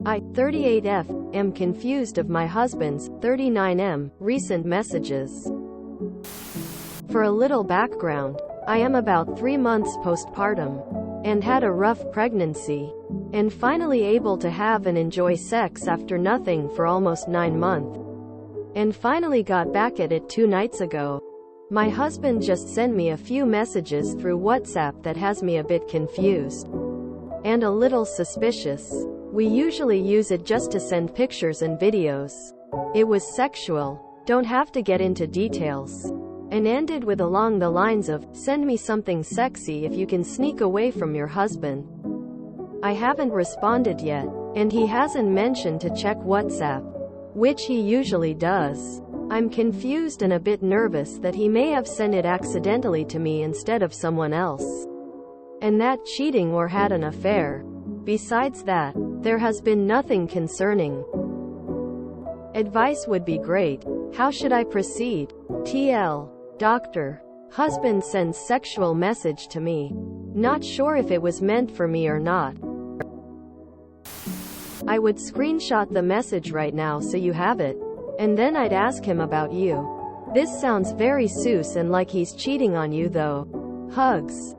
I, 38F, am confused of my husband's, 39M, recent messages. For a little background, I am about 3 months postpartum, and had a rough pregnancy, and finally able to have and enjoy sex after nothing for almost 9 months. And finally got back at it 2 nights ago. My husband just sent me a few messages through WhatsApp that has me a bit confused. And a little suspicious. We usually use it just to send pictures and videos. It was sexual. Don't have to get into details. And ended with along the lines of, send me something sexy if you can sneak away from your husband. I haven't responded yet, and he hasn't mentioned to check WhatsApp, which he usually does. I'm confused and a bit nervous that he may have sent it accidentally to me instead of someone else. And that cheating or had an affair. Besides that, there has been nothing concerning. Advice would be great. How should I proceed? TL. Doctor. Husband sends sexual message to me. Not sure if it was meant for me or not. I would screenshot the message right now so you have it. And then I'd ask him about you. This sounds very sus and like he's cheating on you though. Hugs.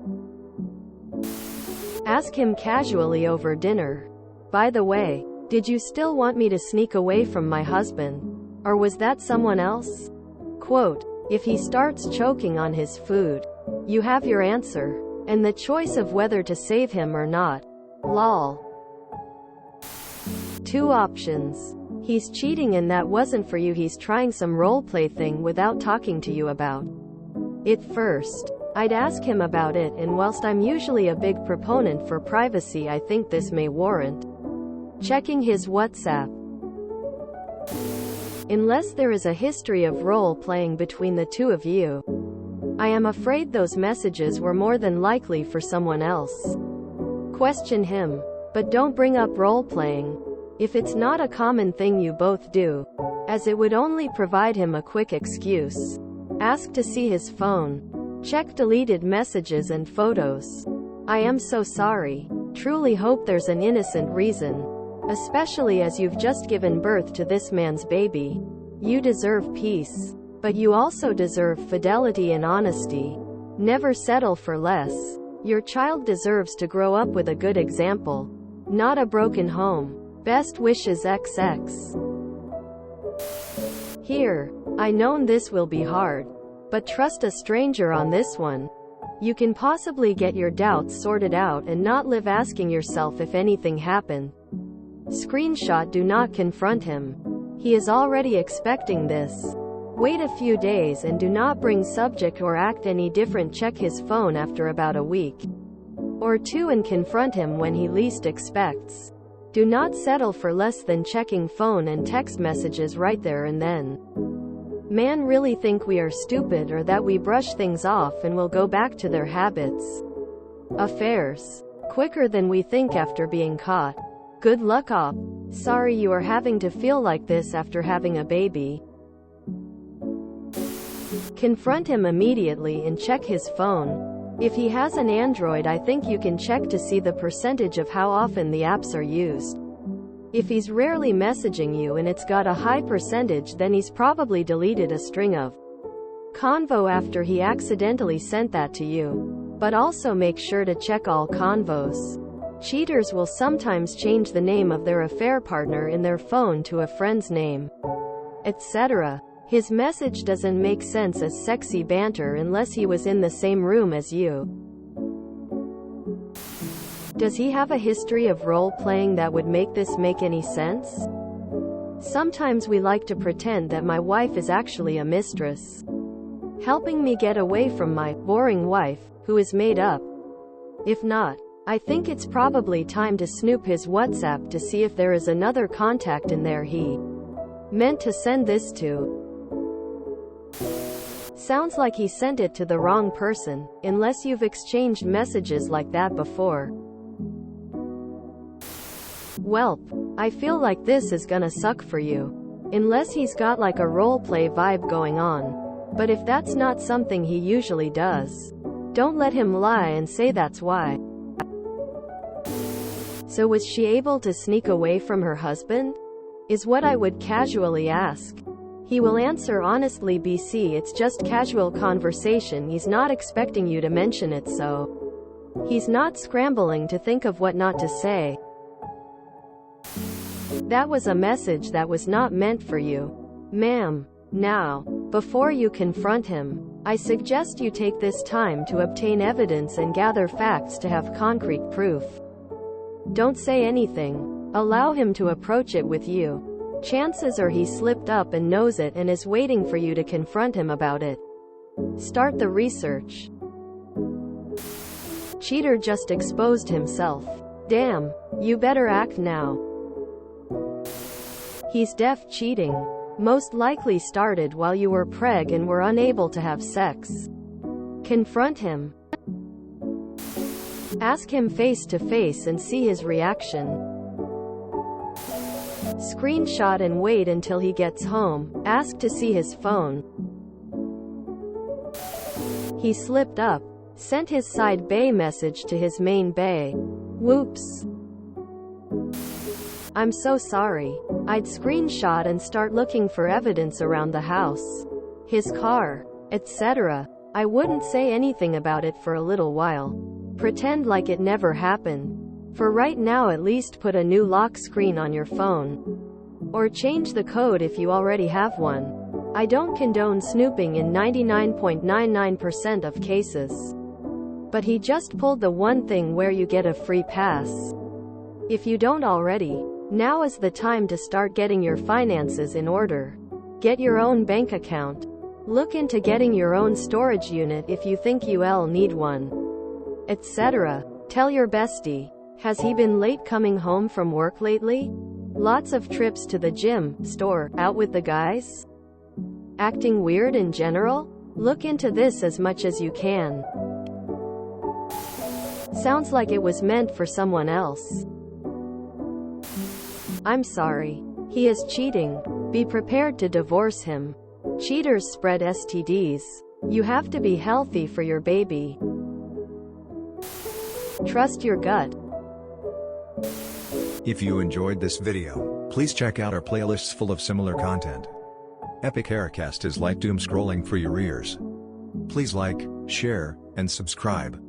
Ask him casually over dinner. By the way, did you still want me to sneak away from my husband? Or was that someone else? Quote, if he starts choking on his food, you have your answer. And the choice of whether to save him or not. Lol. 2 options. He's cheating and that wasn't for you. He's trying some roleplay thing without talking to you about it first. I'd ask him about it, and whilst I'm usually a big proponent for privacy, I think this may warrant checking his WhatsApp. Unless there is a history of role-playing between the two of you, I am afraid those messages were more than likely for someone else. Question him. But don't bring up role-playing if it's not a common thing you both do, as it would only provide him a quick excuse. Ask to see his phone. Check deleted messages and photos. I am so sorry. Truly hope there's an innocent reason. Especially as you've just given birth to this man's baby. You deserve peace. But you also deserve fidelity and honesty. Never settle for less. Your child deserves to grow up with a good example, not a broken home. Best wishes XX. Here. I know this will be hard. But trust a stranger on this one. You can possibly get your doubts sorted out and not live asking yourself if anything happened. Screenshot. Do not confront him. He is already expecting this. Wait a few days and do not bring subject or act any different. Check his phone after about a week or 2 and confront him when he least expects. Do not settle for less than checking phone and text messages right there and then. Men really think we are stupid or that we brush things off and will go back to their habits. Affairs. Quicker than we think after being caught. Good luck op. Sorry you are having to feel like this after having a baby. Confront him immediately and check his phone. If he has an Android, I think you can check to see the percentage of how often the apps are used. If he's rarely messaging you and it's got a high percentage, then he's probably deleted a string of convo after he accidentally sent that to you. But also make sure to check all convos. Cheaters will sometimes change the name of their affair partner in their phone to a friend's name, etc. His message doesn't make sense as sexy banter unless he was in the same room as you. Does he have a history of role-playing that would make this make any sense? Sometimes we like to pretend that my wife is actually a mistress, helping me get away from my boring wife, who is made up. If not, I think it's probably time to snoop his WhatsApp to see if there is another contact in there he meant to send this to. Sounds like he sent it to the wrong person, unless you've exchanged messages like that before. Welp, I feel like this is gonna suck for you. Unless he's got like a roleplay vibe going on. But if that's not something he usually does, don't let him lie and say that's why. So was she able to sneak away from her husband? Is what I would casually ask. He will answer honestly, BC, it's just casual conversation, he's not expecting you to mention it, so he's not scrambling to think of what not to say. That was a message that was not meant for you, ma'am. Now, before you confront him, I suggest you take this time to obtain evidence and gather facts to have concrete proof. Don't say anything. Allow him to approach it with you. Chances are he slipped up and knows it and is waiting for you to confront him about it. Start the research. Cheater just exposed himself. Damn, you better act now. He's def cheating. Most likely started while you were preg and were unable to have sex. Confront him. Ask him face to face and see his reaction. Screenshot and wait until he gets home. Ask to see his phone. He slipped up. Sent his side bay message to his main bay. Whoops. I'm so sorry. I'd screenshot and start looking for evidence around the house, his car, etc. I wouldn't say anything about it for a little while. Pretend like it never happened. For right now, at least put a new lock screen on your phone. Or change the code if you already have one. I don't condone snooping in 99.99% of cases. But he just pulled the one thing where you get a free pass. If you don't already, now is the time to start getting your finances in order. Get your own bank account. Look into getting your own storage unit if you think you'll need one, etc. Tell your bestie. Has he been late coming home from work lately? Lots of trips to the gym, store, out with the guys? Acting weird in general? Look into this as much as you can. Sounds like it was meant for someone else. I'm sorry. He is cheating. Be prepared to divorce him. Cheaters spread STDs. You have to be healthy for your baby. Trust your gut. If you enjoyed this video, please check out our playlists full of similar content. Epic Aircast is like doom scrolling for your ears. Please like, share, and subscribe.